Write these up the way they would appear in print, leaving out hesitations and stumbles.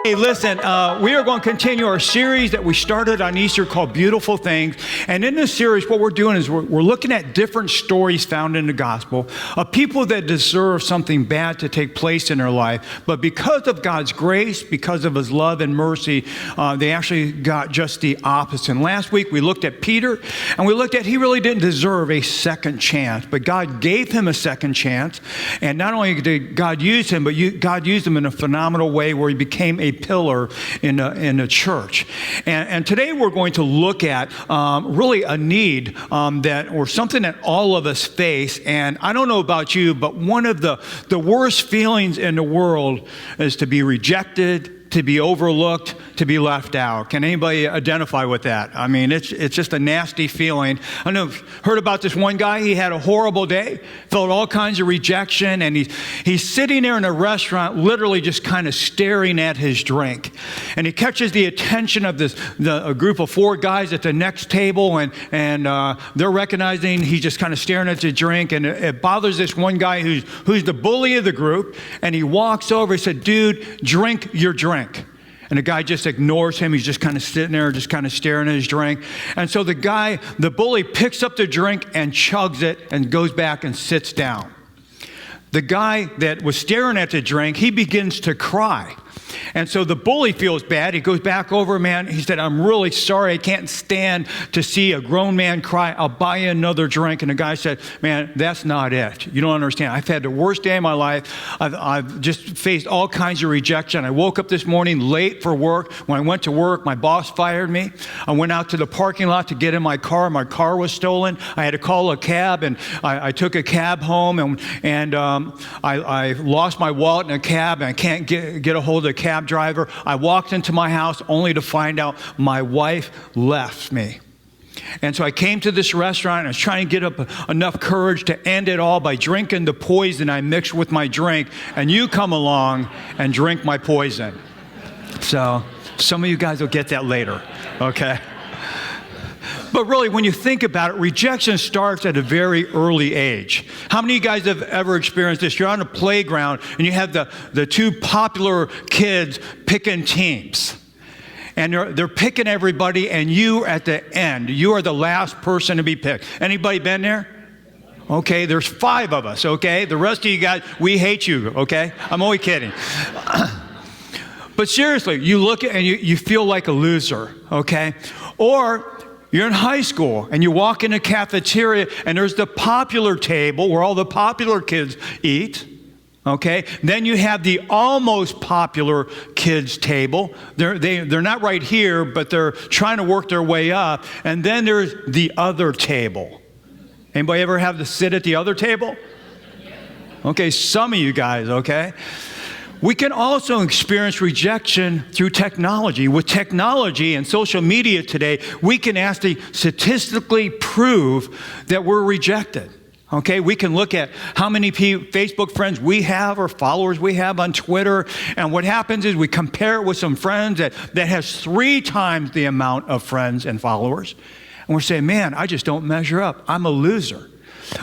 Hey, listen, we are going to continue our series that we started on Easter called Beautiful Things. And in this series, what we're doing is we're looking at different stories found in the gospel of people that deserve something bad to take place in their life. But because of God's grace, because of his love and mercy, they actually got just the opposite. And last week, we looked at Peter, and we looked at he really didn't deserve a second chance. But God gave him a second chance. And not only did God use him, but God used him in a phenomenal way where he became a pillar in the church. And today we're going to look at really a need or something that all of us face. And I don't know about you, but one of the worst feelings in the world is to be rejected, to be overlooked, to be left out. Can anybody identify with that? I mean, it's just a nasty feeling. I know, heard about this one guy. He had a horrible day, felt all kinds of rejection, and he's sitting there in a restaurant, literally just kind of staring at his drink. And he catches the attention of a group of 4 guys at the next table, and they're recognizing he's just kind of staring at the drink, and it bothers this one guy who's the bully of the group, and he walks over. He said, "Dude, drink your drink." And the guy just ignores him. He's just kind of sitting there, just kind of staring at his drink. And so the bully picks up the drink and chugs it and goes back and sits down. The guy that was staring at the drink, he begins to cry. And so the bully feels bad. He goes back over, man. He said, "I'm really sorry. I can't stand to see a grown man cry. I'll buy you another drink." And the guy said, "Man, that's not it. You don't understand. I've had the worst day of my life. I've just faced all kinds of rejection. I woke up this morning late for work. When I went to work, my boss fired me. I went out to the parking lot to get in my car. My car was stolen. I had to call a cab, and I took a cab home, and I lost my wallet in a cab, and I can't get a hold of the cab driver. I walked into my house only to find out my wife left me. And so I came to this restaurant, and I was trying to get up enough courage to end it all by drinking the poison I mixed with my drink, and you come along and drink my poison." So some of you guys will get that later, okay? But really, when you think about it, rejection starts at a very early age. How many of you guys have ever experienced this? You're on a playground, and you have the 2 popular kids picking teams. And they're picking everybody, and you at the end, you are the last person to be picked. Anybody been there? Okay, there's 5 of us, okay? The rest of you guys, we hate you, okay? I'm only kidding. But seriously, you look at and you feel like a loser, okay? Or you're in high school, and you walk in a cafeteria, and there's the popular table where all the popular kids eat, okay? Then you have the almost popular kids table. They're not right here, but they're trying to work their way up. And then there's the other table. Anybody ever have to sit at the other table? Okay, some of you guys, okay? We can also experience rejection through technology. With technology and social media today, we can actually statistically prove that we're rejected. Okay, we can look at how many Facebook friends we have or followers we have on Twitter, and what happens is we compare it with some friends that has 3 times the amount of friends and followers, and we're saying, "Man, I just don't measure up. I'm a loser."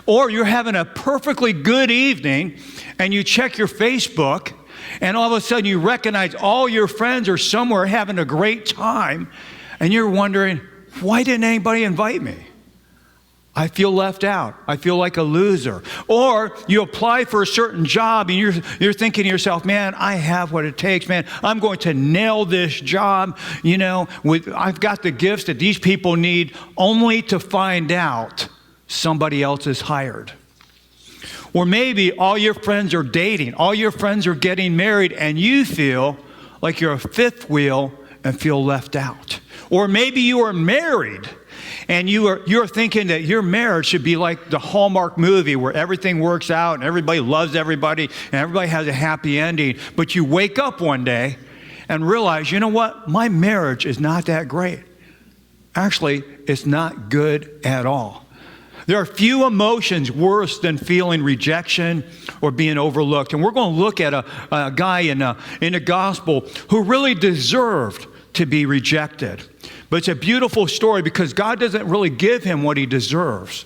Or you're having a perfectly good evening, and you check your Facebook, and all of a sudden you recognize all your friends are somewhere having a great time, and you're wondering, why didn't anybody invite me? I feel left out. I feel like a loser. Or you apply for a certain job, and you're thinking to yourself, "Man, I have what it takes, man. I'm going to nail this job. You know, I've got the gifts that these people need," only to find out somebody else is hired. Or maybe all your friends are dating, all your friends are getting married, and you feel like you're a 5th wheel and feel left out. Or maybe you are married, and you're thinking that your marriage should be like the Hallmark movie where everything works out and everybody loves everybody and everybody has a happy ending. But you wake up one day and realize, you know what? My marriage is not that great. Actually, it's not good at all. There are few emotions worse than feeling rejection or being overlooked. And we're going to look at a guy in the gospel who really deserved to be rejected. But it's a beautiful story because God doesn't really give him what he deserves.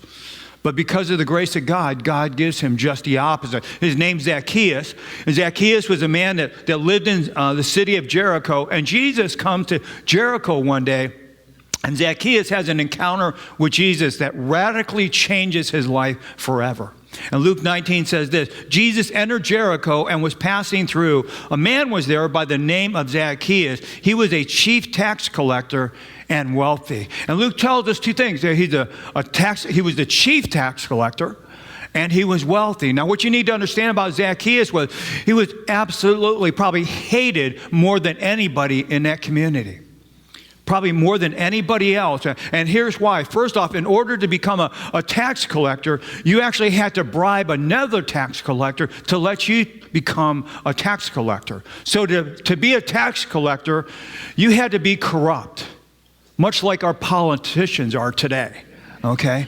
But because of the grace of God, God gives him just the opposite. His name's Zacchaeus. And Zacchaeus was a man that lived in the city of Jericho. And Jesus comes to Jericho one day. And Zacchaeus has an encounter with Jesus that radically changes his life forever. And Luke 19 says this: Jesus entered Jericho and was passing through. A man was there by the name of Zacchaeus. He was a chief tax collector and wealthy. And Luke tells us two things. He was the chief tax collector, and he was wealthy. Now, what you need to understand about Zacchaeus was he was absolutely probably hated more than anybody in that community. Probably more than anybody else. And here's why. First off, in order to become a tax collector, you actually had to bribe another tax collector to let you become a tax collector. So to be a tax collector, you had to be corrupt, much like our politicians are today, okay?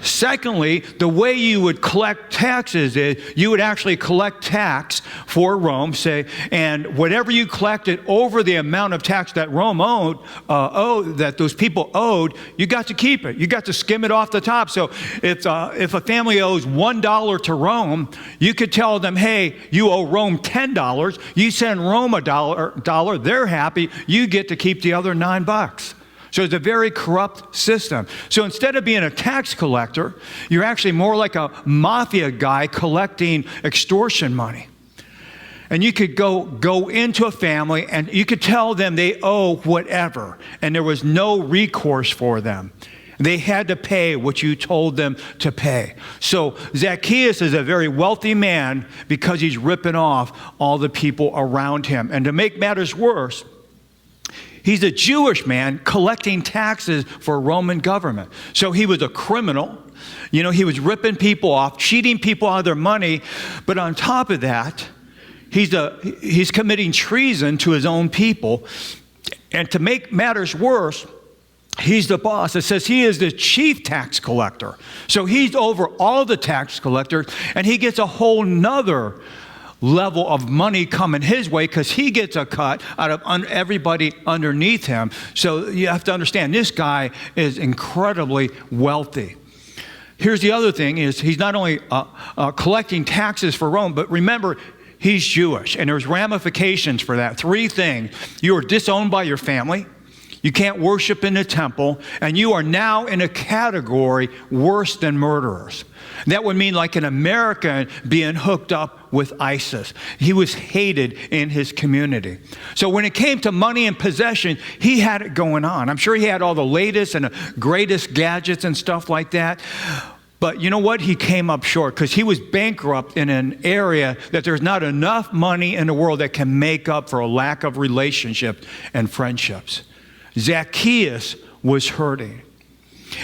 Secondly, the way you would collect taxes is you would actually collect tax for Rome, say, and whatever you collected over the amount of tax that Rome owed, that those people owed, you got to keep it. You got to skim it off the top. So if a family owes $1 to Rome, you could tell them, hey, you owe Rome $10. You send Rome a dollar, they're happy. You get to keep the other $9. So it's a very corrupt system. So instead of being a tax collector, you're actually more like a mafia guy collecting extortion money. And you could go into a family and you could tell them they owe whatever, and there was no recourse for them. They had to pay what you told them to pay. So Zacchaeus is a very wealthy man because he's ripping off all the people around him. And to make matters worse, he's a Jewish man collecting taxes for a Roman government. So he was a criminal. You know, he was ripping people off, cheating people out of their money. But on top of that, he's committing treason to his own people. And to make matters worse, he's the boss. It says he is the chief tax collector. So he's over all the tax collectors, and he gets a whole nother level of money coming his way because he gets a cut out of everybody underneath him. So you have to understand, this guy is incredibly wealthy. Here's the other thing is he's not only collecting taxes for Rome, but remember, he's Jewish, and there's ramifications for that. Three things: you are disowned by your family, you can't worship in the temple, and you are now in a category worse than murderers. That would mean like an American being hooked up with ISIS. He was hated in his community. So when it came to money and possession, he had it going on. I'm sure he had all the latest and the greatest gadgets and stuff like that. But you know what? He came up short because he was bankrupt in an area that there's not enough money in the world that can make up for a lack of relationships and friendships. Zacchaeus was hurting.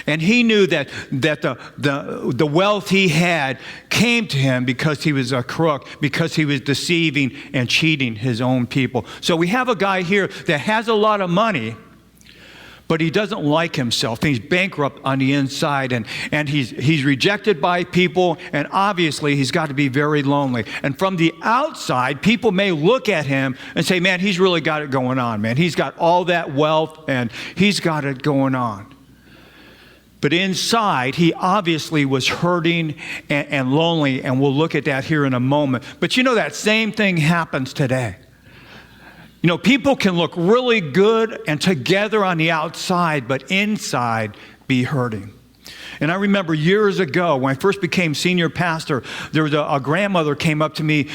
And he knew that the wealth he had came to him because he was a crook, because he was deceiving and cheating his own people. So we have a guy here that has a lot of money, but he doesn't like himself. He's bankrupt on the inside, and he's rejected by people, and obviously he's got to be very lonely. And from the outside, people may look at him and say, man, he's really got it going on, man. He's got all that wealth, and he's got it going on. But inside, he obviously was hurting and lonely, and we'll look at that here in a moment. But you know, that same thing happens today. You know, people can look really good and together on the outside, but inside be hurting. And I remember years ago when I first became senior pastor, there was a grandmother came up to me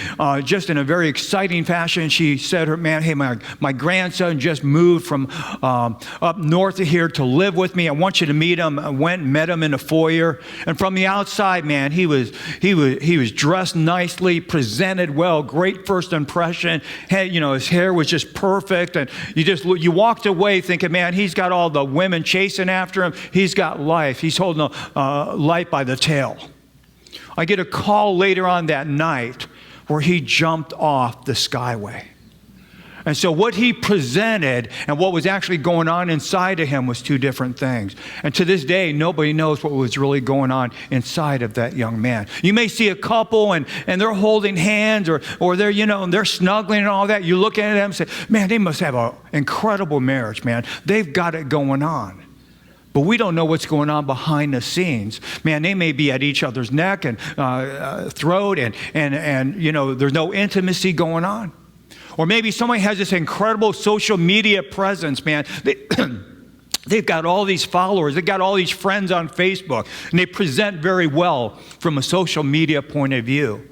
just in a very exciting fashion. She said, hey, my grandson just moved from up north of here to live with me. I want you to meet him. I went and met him in the foyer. And from the outside, man, he was dressed nicely, presented well, great first impression. Hey, you know, his hair was just perfect. And you walked away thinking, man, he's got all the women chasing after him. He's got life. He's holding light by the tail. I get a call later on that night where he jumped off the skyway. And so what he presented and what was actually going on inside of him was two different things. And to this day, nobody knows what was really going on inside of that young man. You may see a couple and they're holding hands or they're, you know, and they're snuggling and all that. You look at them and say, man, they must have an incredible marriage, man. They've got it going on. but we don't know what's going on behind the scenes. Man, they may be at each other's neck and throat, and you know, there's no intimacy going on. Or maybe somebody has this incredible social media presence, man. They've got all these followers. They've got all these friends on Facebook, and they present very well from a social media point of view.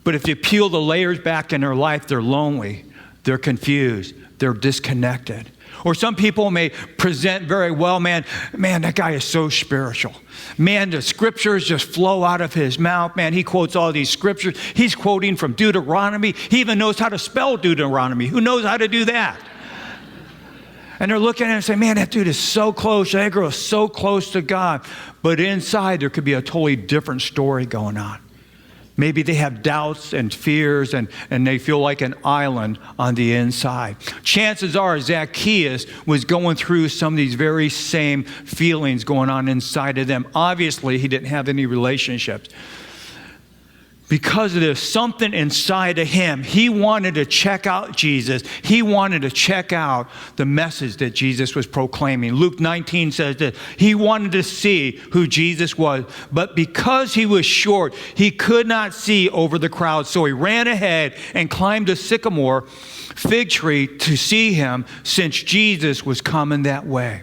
But if you peel the layers back in their life, they're lonely, they're confused, they're disconnected. Or some people may present very well, man, that guy is so spiritual. Man, the scriptures just flow out of his mouth. Man, he quotes all these scriptures. He's quoting from Deuteronomy. He even knows how to spell Deuteronomy. Who knows how to do that? And they're looking at it and saying, man, that dude is so close. That girl is so close to God. But inside, there could be a totally different story going on. Maybe they have doubts and fears, and they feel like an island on the inside. Chances are Zacchaeus was going through some of these very same feelings going on inside of them. Obviously, he didn't have any relationships. Because there's something inside of him, he wanted to check out Jesus. He wanted to check out the message that Jesus was proclaiming. Luke 19 says that he wanted to see who Jesus was, but because he was short, he could not see over the crowd. So he ran ahead and climbed a sycamore fig tree to see him, since Jesus was coming that way.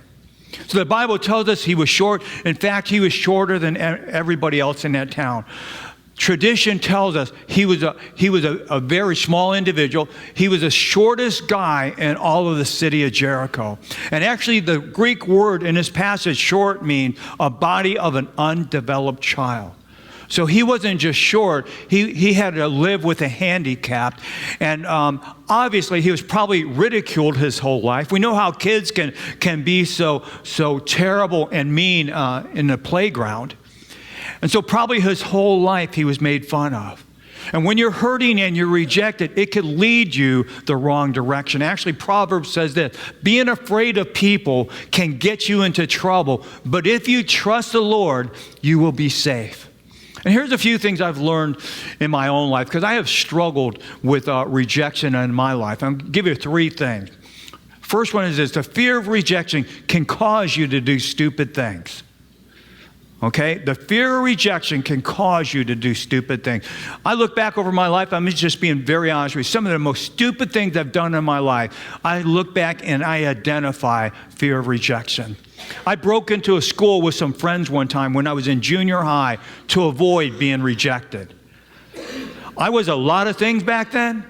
So the Bible tells us he was short. In fact, he was shorter than everybody else in that town. Tradition tells us he was a very small individual. He was the shortest guy in all of the city of Jericho. And actually, the Greek word in this passage, short, means a body of an undeveloped child. So he wasn't just short, he had to live with a handicap. And obviously, he was probably ridiculed his whole life. We know how kids can be so terrible and mean in the playground. And so probably his whole life he was made fun of. And when you're hurting and you're rejected, it could lead you the wrong direction. Actually, Proverbs says this: being afraid of people can get you into trouble, but if you trust the Lord, you will be safe. And here's a few things I've learned in my own life, because I have struggled with rejection in my life. I'll give you three things. First one is this: the fear of rejection can cause you to do stupid things. Okay? The fear of rejection can cause you to do stupid things. I look back over my life, I'm just being very honest with you. Some of the most stupid things I've done in my life, I look back and I identify fear of rejection. I broke into a school with some friends one time when I was in junior high to avoid being rejected. I was a lot of things back then,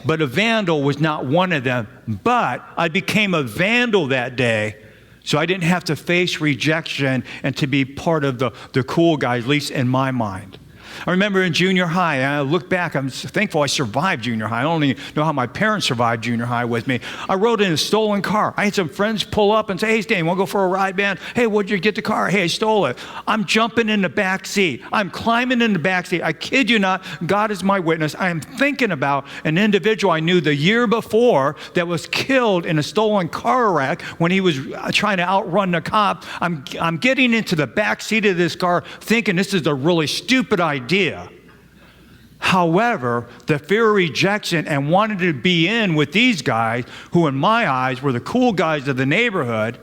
but a vandal was not one of them. But I became a vandal that day, so I didn't have to face rejection and to be part of the cool guys, at least in my mind. I remember in junior high, I look back, I'm thankful I survived junior high. I don't even know how my parents survived junior high with me. I rode in a stolen car. I had some friends pull up and say, hey, Stan, want to go for a ride, man? Hey, where'd you get the car? Hey, I stole it. I'm jumping in the back seat. I'm climbing in the back seat. I kid you not, God is my witness. I am thinking about an individual I knew the year before that was killed in a stolen car wreck when he was trying to outrun the cop. I'm getting into the back seat of this car thinking this is a really stupid idea. However, the fear of rejection and wanting to be in with these guys, who in my eyes were the cool guys of the neighborhood,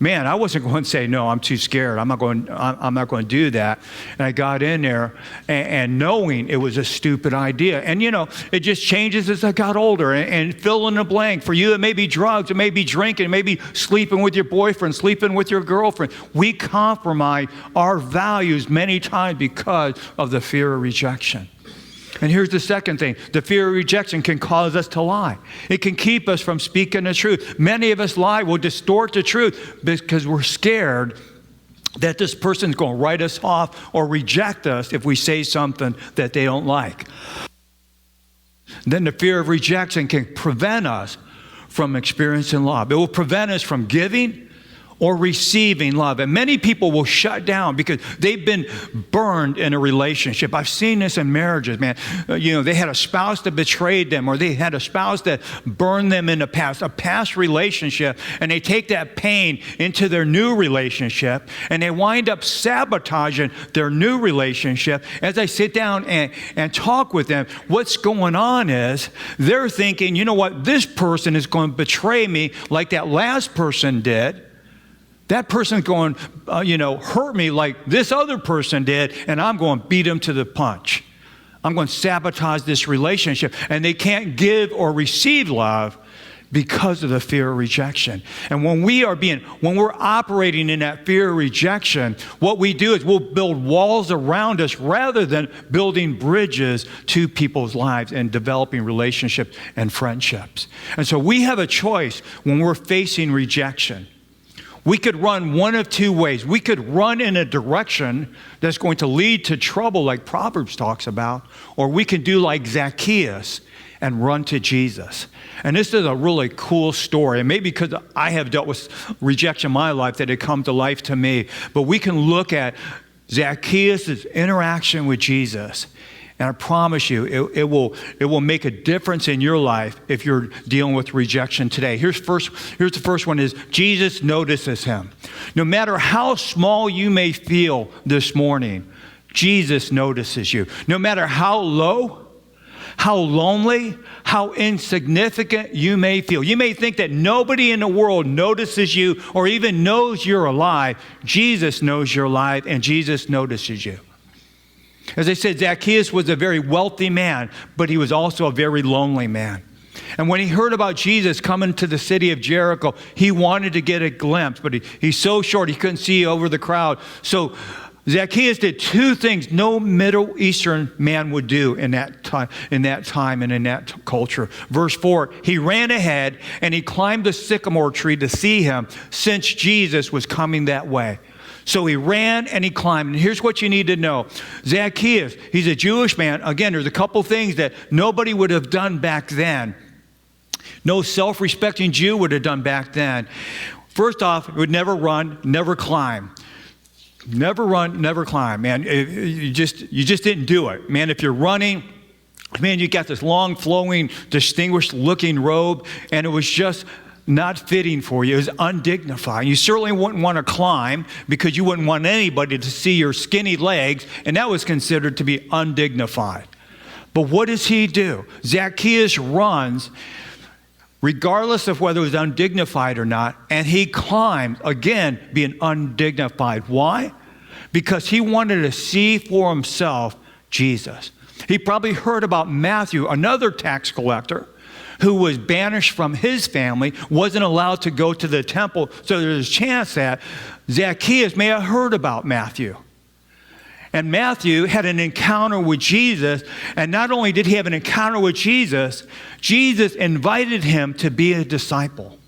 man, I wasn't going to say, no, I'm too scared. I'm not going to do that. And I got in there and knowing it was a stupid idea. And, you know, it just changes as I got older. And fill in the blank. For you, it may be drugs, it may be drinking, it may be sleeping with your boyfriend, sleeping with your girlfriend. We compromise our values many times because of the fear of rejection. And here's the second thing. The fear of rejection can cause us to lie. It can keep us from speaking the truth. Many of us lie. We'll distort the truth because we're scared that this person's going to write us off or reject us if we say something that they don't like. Then the fear of rejection can prevent us from experiencing love. It will prevent us from giving or receiving love. And many people will shut down because they've been burned in a relationship. I've seen this in marriages, man. You know, they had a spouse that betrayed them, or they had a spouse that burned them in the past, a past relationship, and they take that pain into their new relationship, and they wind up sabotaging their new relationship. As I sit down and talk with them, what's going on is they're thinking, you know what, this person is going to betray me like that last person did. That person's going, hurt me like this other person did, and I'm going to beat him to the punch. I'm going to sabotage this relationship. And they can't give or receive love because of the fear of rejection. And when we're operating in that fear of rejection, what we do is we'll build walls around us rather than building bridges to people's lives and developing relationships and friendships. And so we have a choice when we're facing rejection. We could run one of two ways. We could run in a direction that's going to lead to trouble like Proverbs talks about, or we can do like Zacchaeus and run to Jesus. And this is a really cool story. And maybe because I have dealt with rejection in my life that it come to life to me. But we can look at Zacchaeus' interaction with Jesus. And I promise you, it will make a difference in your life if you're dealing with rejection today. Here's the first one is Jesus notices him. No matter how small you may feel this morning, Jesus notices you. No matter how low, how lonely, how insignificant you may feel. You may think that nobody in the world notices you or even knows you're alive. Jesus knows you're alive, and Jesus notices you. As I said, Zacchaeus was a very wealthy man, but he was also a very lonely man. And when he heard about Jesus coming to the city of Jericho, he wanted to get a glimpse, but he's so short he couldn't see over the crowd. So Zacchaeus did two things no Middle Eastern man would do in that time and in that culture. Verse 4, he ran ahead and he climbed a sycamore tree to see him since Jesus was coming that way. So he ran and he climbed. And here's what you need to know. Zacchaeus, he's a Jewish man. Again, there's a couple things that nobody would have done back then. No self-respecting Jew would have done back then. First off, he would never run, never climb. Never run, never climb, man. You just didn't do it. Man, if you're running, man, you got this long, flowing, distinguished-looking robe, and it was just not fitting for you. It was undignified. You certainly wouldn't want to climb because you wouldn't want anybody to see your skinny legs, and that was considered to be undignified. But what does he do? Zacchaeus runs regardless of whether it was undignified or not, and he climbs, again, being undignified. Why? Because he wanted to see for himself Jesus. He probably heard about Matthew, another tax collector, who was banished from his family, wasn't allowed to go to the temple. So there's a chance that Zacchaeus may have heard about Matthew. And Matthew had an encounter with Jesus. And not only did he have an encounter with Jesus, Jesus invited him to be a disciple.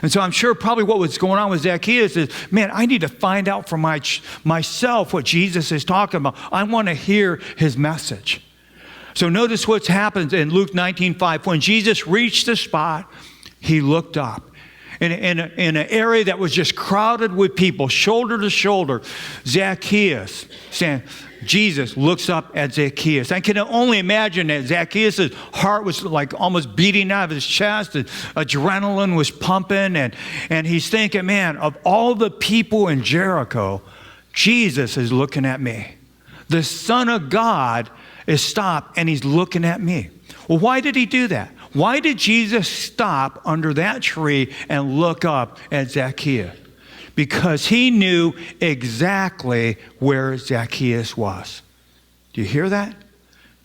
And so I'm sure probably what was going on with Zacchaeus is, man, I need to find out for myself what Jesus is talking about. I want to hear his message. So notice what happens in Luke 19:5. When Jesus reached the spot, he looked up. In an area that was just crowded with people, shoulder to shoulder, Jesus looks up at Zacchaeus. I can only imagine that Zacchaeus' heart was like almost beating out of his chest. Adrenaline was pumping, and he's thinking, man, of all the people in Jericho, Jesus is looking at me. The Son of God is stopped, and he's looking at me. Well, why did he do that? Why did Jesus stop under that tree and look up at Zacchaeus? Because he knew exactly where Zacchaeus was. Do you hear that?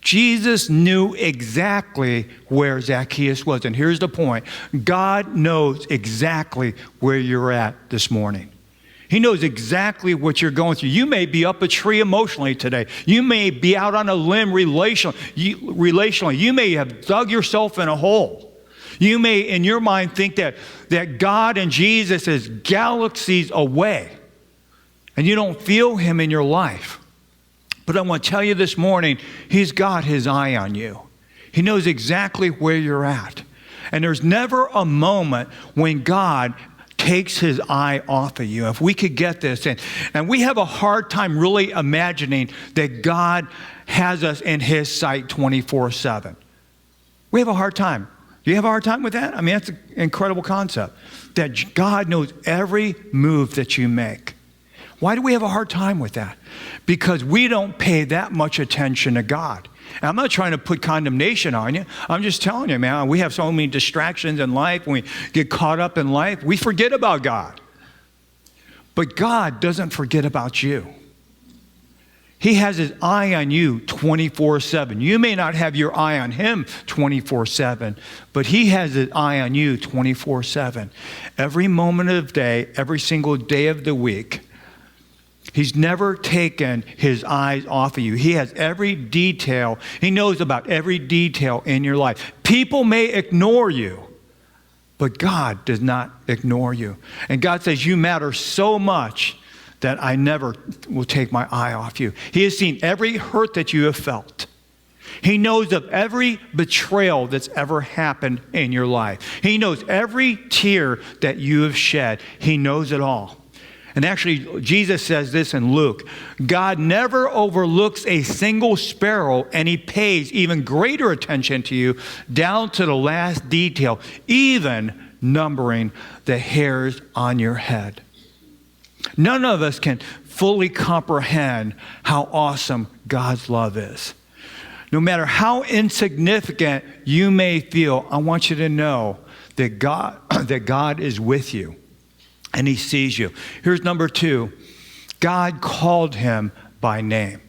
Jesus knew exactly where Zacchaeus was. And here's the point. God knows exactly where you're at this morning. He knows exactly what you're going through. You may be up a tree emotionally today. You may be out on a limb relationally. You may have dug yourself in a hole. You may, in your mind, think that God and Jesus is galaxies away, and you don't feel him in your life. But I want to tell you this morning, he's got his eye on you. He knows exactly where you're at. And there's never a moment when God takes his eye off of you. If we could get this, and we have a hard time really imagining that God has us in his sight 24/7. We have a hard time. Do you have a hard time with that? I mean, that's an incredible concept, that God knows every move that you make. Why do we have a hard time with that? Because we don't pay that much attention to God. And I'm not trying to put condemnation on you. I'm just telling you, man, we have so many distractions in life. When we get caught up in life, we forget about God. But God doesn't forget about you. He has his eye on you 24/7. You may not have your eye on him 24/7, but he has his eye on you 24/7. Every moment of the day, every single day of the week, he's never taken his eyes off of you. He has every detail. He knows about every detail in your life. People may ignore you, but God does not ignore you. And God says, you matter so much that I never will take my eye off you. He has seen every hurt that you have felt. He knows of every betrayal that's ever happened in your life. He knows every tear that you have shed. He knows it all. And actually, Jesus says this in Luke, God never overlooks a single sparrow, and he pays even greater attention to you down to the last detail, even numbering the hairs on your head. None of us can fully comprehend how awesome God's love is. No matter how insignificant you may feel, I want you to know that God is with you and he sees you. Here's number 2. God called him by name.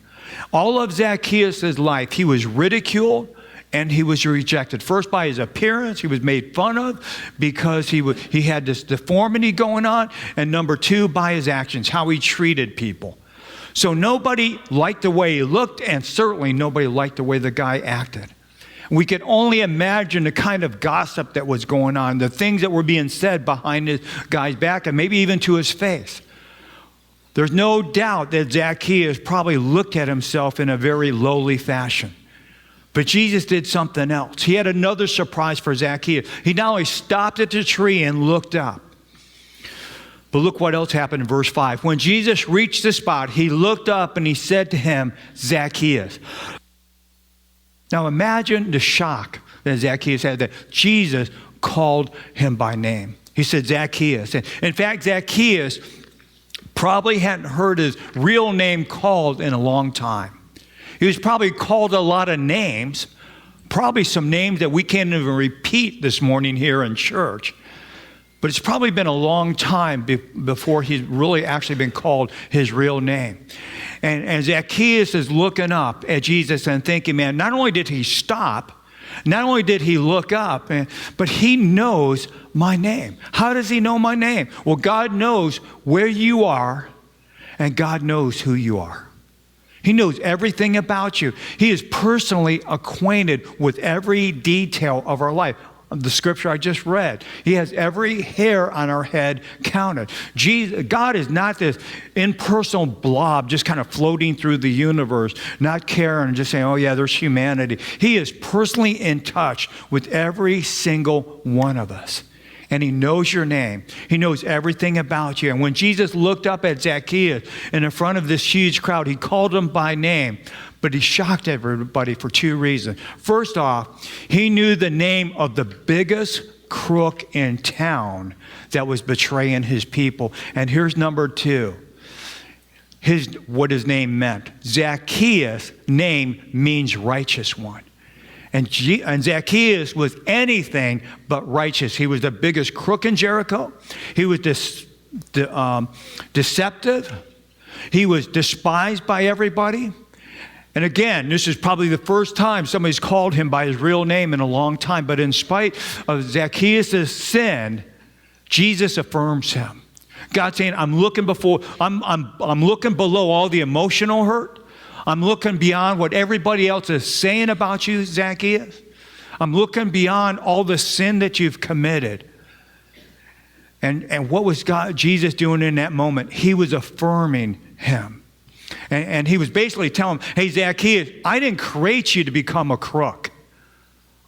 All of Zacchaeus' life, he was ridiculed and he was rejected. First, by his appearance, he was made fun of because he had this deformity going on. And number 2, by his actions, how he treated people. So nobody liked the way he looked, and certainly nobody liked the way the guy acted. We can only imagine the kind of gossip that was going on, the things that were being said behind this guy's back, and maybe even to his face. There's no doubt that Zacchaeus probably looked at himself in a very lowly fashion. But Jesus did something else. He had another surprise for Zacchaeus. He not only stopped at the tree and looked up, but look what else happened in verse 5. When Jesus reached the spot, he looked up and he said to him, Zacchaeus. Now imagine the shock that Zacchaeus had that Jesus called him by name. He said, Zacchaeus. And in fact, Zacchaeus probably hadn't heard his real name called in a long time. He was probably called a lot of names, probably some names that we can't even repeat this morning here in church. But it's probably been a long time before he's really actually been called his real name. And Zacchaeus is looking up at Jesus and thinking, man, not only did he stop, not only did he look up, but he knows my name. How does he know my name? Well, God knows where you are, and God knows who you are. He knows everything about you. He is personally acquainted with every detail of our life. The scripture I just read. He has every hair on our head counted. God is not this impersonal blob just kind of floating through the universe, not caring and just saying, oh yeah, there's humanity. He is personally in touch with every single one of us. And he knows your name. He knows everything about you. And when Jesus looked up at Zacchaeus in front of this huge crowd, he called him by name. But he shocked everybody for 2 reasons. First off, he knew the name of the biggest crook in town that was betraying his people. And here's number 2. What his name meant. Zacchaeus' name means righteous one. And Zacchaeus was anything but righteous. He was the biggest crook in Jericho. He was deceptive. He was despised by everybody. And again, this is probably the first time somebody's called him by his real name in a long time. But in spite of Zacchaeus' sin, Jesus affirms him. God's saying, I'm looking below all the emotional hurt. I'm looking beyond what everybody else is saying about you, Zacchaeus. I'm looking beyond all the sin that you've committed. And what was Jesus doing in that moment? He was affirming him. And he was basically telling him, hey, Zacchaeus, I didn't create you to become a crook.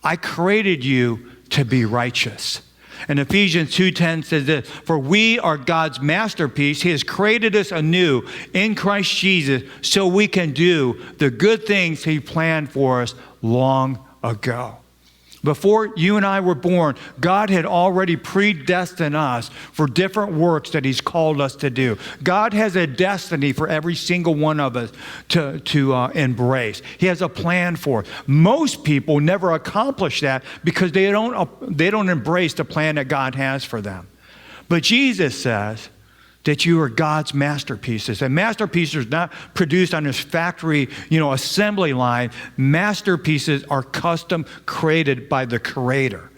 I created you to be righteous. And Ephesians 2:10 says this, for we are God's masterpiece. He has created us anew in Christ Jesus so we can do the good things he planned for us long ago. Before you and I were born, God had already predestined us for different works that he's called us to do. God has a destiny for every single one of us to embrace. He has a plan for it. Most people never accomplish that because they don't embrace the plan that God has for them. But Jesus says that you are God's masterpieces. And masterpieces are not produced on this factory, assembly line. Masterpieces are custom created by the Creator.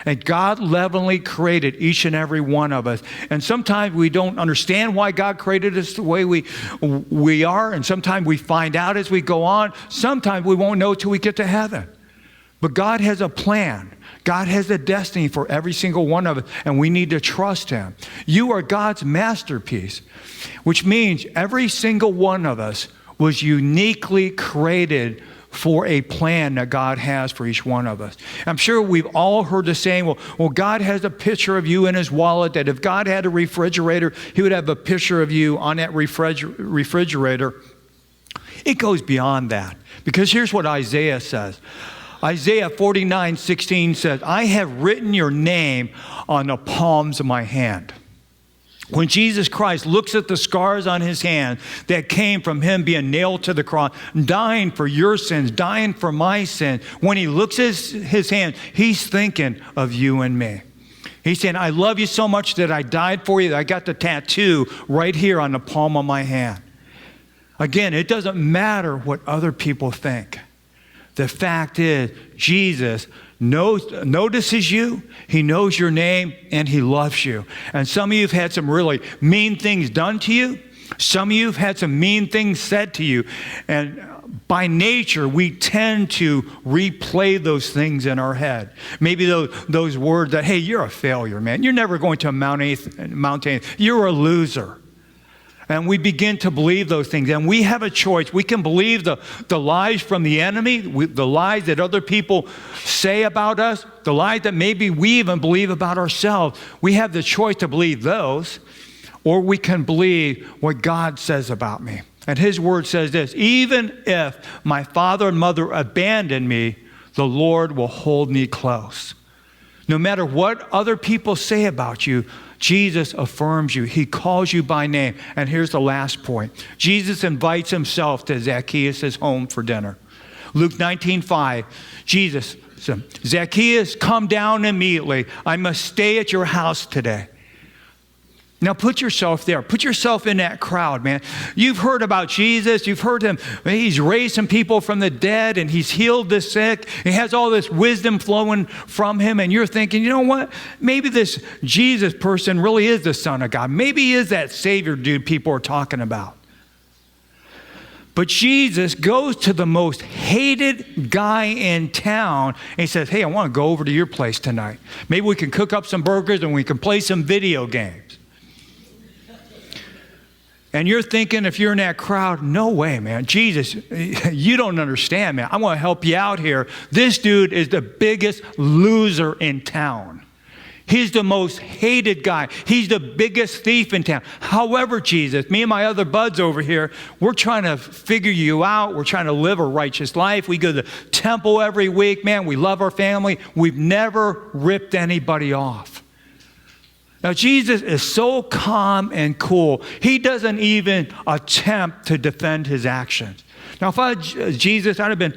And God lovingly created each and every one of us. And sometimes we don't understand why God created us the way we are. And sometimes we find out as we go on. Sometimes we won't know till we get to heaven. But God has a plan. God has a destiny for every single one of us, and we need to trust Him. You are God's masterpiece, which means every single one of us was uniquely created for a plan that God has for each one of us. I'm sure we've all heard the saying, well, God has a picture of you in His wallet, that if God had a refrigerator, He would have a picture of you on that refrigerator. It goes beyond that, because here's what Isaiah says. Isaiah 49:16 says, I have written your name on the palms of my hand. When Jesus Christ looks at the scars on His hand that came from Him being nailed to the cross, dying for your sins, dying for my sin, when He looks at His hand, He's thinking of you and me. He's saying, I love you so much that I died for you, that I got the tattoo right here on the palm of my hand. Again, it doesn't matter what other people think. The fact is, Jesus notices you, He knows your name, and He loves you. And some of you have had some really mean things done to you. Some of you have had some mean things said to you. And by nature, we tend to replay those things in our head. Maybe those words that, hey, you're a failure, man. You're never going to amount anything. You're a loser. And we begin to believe those things. And we have a choice. We can believe the lies from the enemy, the lies that other people say about us, the lies that maybe we even believe about ourselves. We have the choice to believe those, or we can believe what God says about me. And His word says this, even if my father and mother abandon me, the Lord will hold me close. No matter what other people say about you, Jesus affirms you. He calls you by name. And here's the last point. Jesus invites Himself to Zacchaeus' home for dinner. Luke 19:5, Jesus said, Zacchaeus, come down immediately. I must stay at your house today. Now put yourself there. Put yourself in that crowd, man. You've heard about Jesus. You've heard Him. He's raised some people from the dead, and He's healed the sick. He has all this wisdom flowing from Him. And you're thinking, you know what? Maybe this Jesus person really is the Son of God. Maybe He is that Savior dude people are talking about. But Jesus goes to the most hated guy in town, and He says, hey, I want to go over to your place tonight. Maybe we can cook up some burgers and we can play some video games. And you're thinking, if you're in that crowd, no way, man. Jesus, you don't understand, man. I want to help you out here. This dude is the biggest loser in town. He's the most hated guy. He's the biggest thief in town. However, Jesus, me and my other buds over here, we're trying to figure you out. We're trying to live a righteous life. We go to the temple every week, man. We love our family. We've never ripped anybody off. Now, Jesus is so calm and cool, He doesn't even attempt to defend His actions. Now, if I Jesus, I'd have been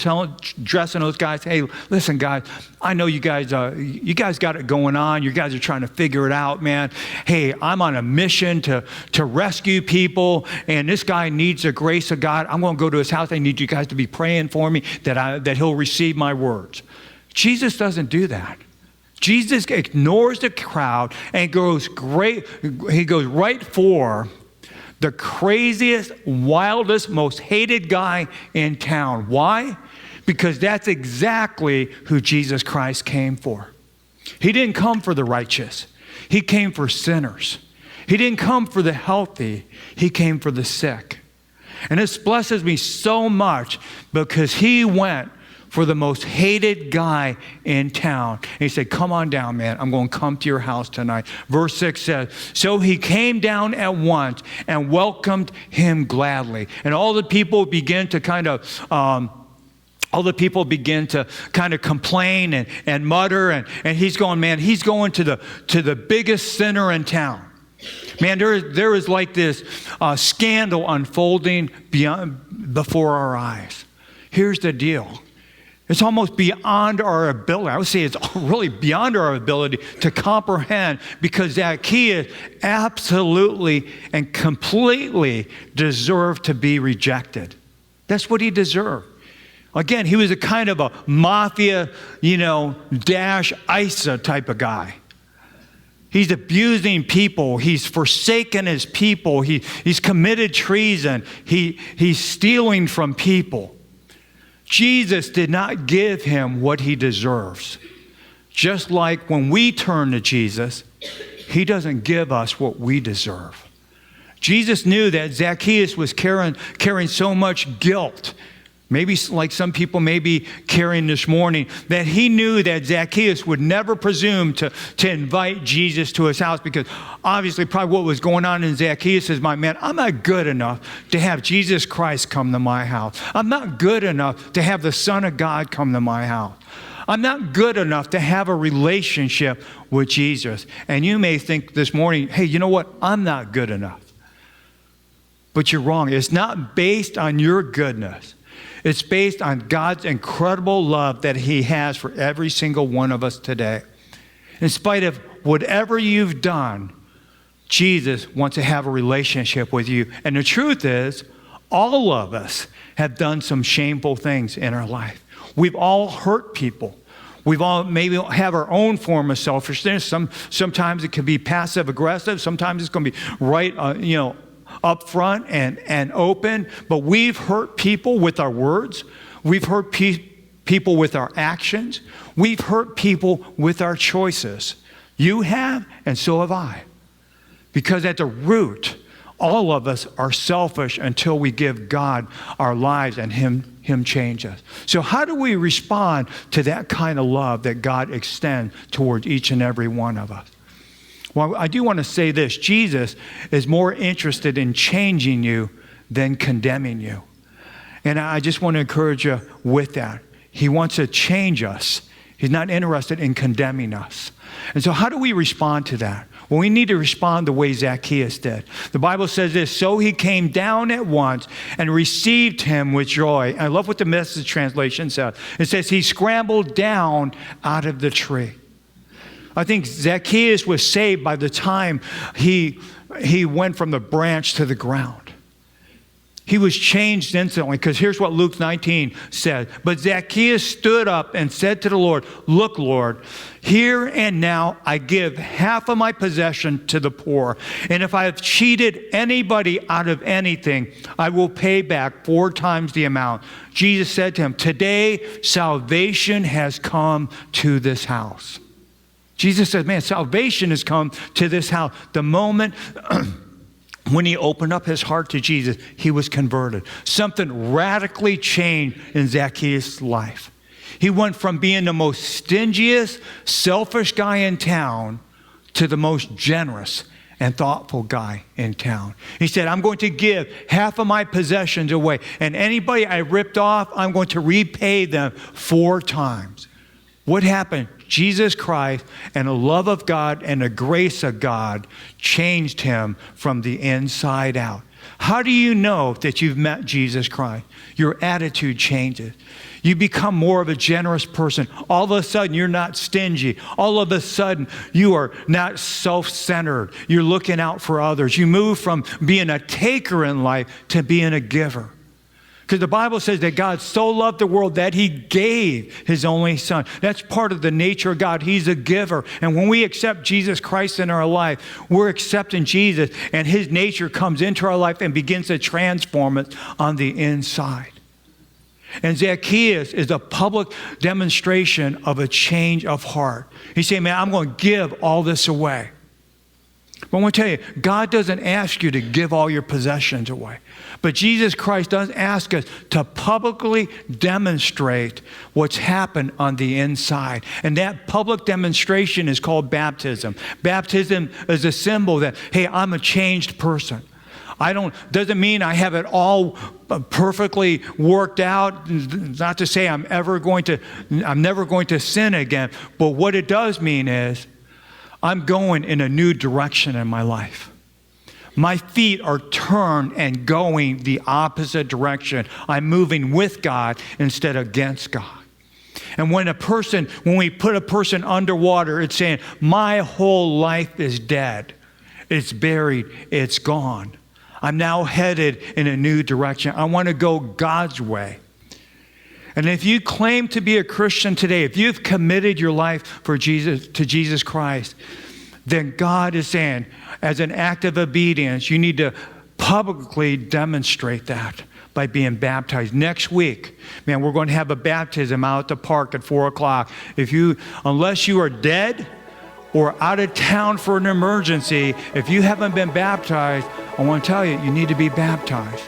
dressing those guys, hey, listen, guys, I know you guys got it going on. You guys are trying to figure it out, man. Hey, I'm on a mission to rescue people, and this guy needs the grace of God. I'm going to go to his house. I need you guys to be praying for me that he'll receive my words. Jesus doesn't do that. Jesus ignores the crowd and he goes right for the craziest, wildest, most hated guy in town. Why? Because that's exactly who Jesus Christ came for. He didn't come for the righteous. He came for sinners. He didn't come for the healthy. He came for the sick. And this blesses me so much because He went for the most hated guy in town. And He said, come on down, man. I'm going to come to your house tonight. Verse 6 says, so He came down at once and welcomed him gladly. And all the people began to kind of complain and mutter. And he's going, man, he's going to the biggest sinner in town. Man, there is like this scandal unfolding before our eyes. Here's the deal. It's almost beyond our ability. I would say it's really beyond our ability to comprehend, because Zacchaeus absolutely and completely deserved to be rejected. That's what he deserved. Again, he was a kind of a mafia, dash ISA type of guy. He's abusing people. He's forsaken his people. He's committed treason. He's stealing from people. Jesus did not give him what he deserves. Just like when we turn to Jesus, he doesn't give us what we deserve. Jesus knew that Zacchaeus was carrying so much guilt, maybe like some people may be carrying this morning, that he knew that Zacchaeus would never presume to invite Jesus to his house, because obviously probably what was going on in Zacchaeus' mind, man, I'm not good enough to have Jesus Christ come to my house. I'm not good enough to have the Son of God come to my house. I'm not good enough to have a relationship with Jesus. And you may think this morning, hey, you know what? I'm not good enough. But you're wrong. It's not based on your goodness. It's based on God's incredible love that he has for every single one of us today. In spite of whatever you've done, Jesus wants to have a relationship with you. And the truth is, all of us have done some shameful things in our life. We've all hurt people. We've all maybe have our own form of selfishness. Sometimes it can be passive aggressive. Sometimes it's going to be right, up front and open. But we've hurt people with our words. We've hurt people with our actions. We've hurt people with our choices. You have, and so have I. Because at the root, all of us are selfish until we give God our lives and Him change us. So how do we respond to that kind of love that God extends toward each and every one of us? Well, I do want to say this. Jesus is more interested in changing you than condemning you. And I just want to encourage you with that. He wants to change us. He's not interested in condemning us. And so how do we respond to that? Well, we need to respond the way Zacchaeus did. The Bible says this, so he came down at once and received him with joy. I love what the Message translation says. It says he scrambled down out of the tree. I think Zacchaeus was saved by the time he went from the branch to the ground. He was changed instantly, because here's what Luke 19 said. But Zacchaeus stood up and said to the Lord, look, Lord, here and now I give half of my possession to the poor. And if I have cheated anybody out of anything, I will pay back 4 times the amount. Jesus said to him, today salvation has come to this house. Jesus said, man, salvation has come to this house. The moment when he opened up his heart to Jesus, he was converted. Something radically changed in Zacchaeus' life. He went from being the most stingiest, selfish guy in town to the most generous and thoughtful guy in town. He said, I'm going to give half of my possessions away, and anybody I ripped off, I'm going to repay them 4 times. What happened? Jesus Christ and the love of God and the grace of God changed him from the inside out. How do you know that you've met Jesus Christ? Your attitude changes. You become more of a generous person. All of a sudden, you're not stingy. All of a sudden, you are not self-centered. You're looking out for others. You move from being a taker in life to being a giver. Because the Bible says that God so loved the world that he gave his only son. That's part of the nature of God. He's a giver. And when we accept Jesus Christ in our life, we're accepting Jesus, and his nature comes into our life and begins to transform us on the inside. And Zacchaeus is a public demonstration of a change of heart. He's saying, man, I'm going to give all this away. But I want to tell you, God doesn't ask you to give all your possessions away. But Jesus Christ does ask us to publicly demonstrate what's happened on the inside. And that public demonstration is called baptism. Baptism is a symbol that, hey, I'm a changed person. Doesn't mean I have it all perfectly worked out. Not to say I'm never going to sin again. But what it does mean is, I'm going in a new direction in my life. My feet are turned and going the opposite direction. I'm moving with God instead of against God. And when we put a person underwater, it's saying, my whole life is dead. It's buried. It's gone. I'm now headed in a new direction. I want to go God's way. And if you claim to be a Christian today, if you've committed your life to Jesus Christ, then God is saying, as an act of obedience, you need to publicly demonstrate that by being baptized. Next week, man, we're going to have a baptism out at the park at 4 o'clock. Unless you are dead or out of town for an emergency, if you haven't been baptized, I want to tell you, you need to be baptized.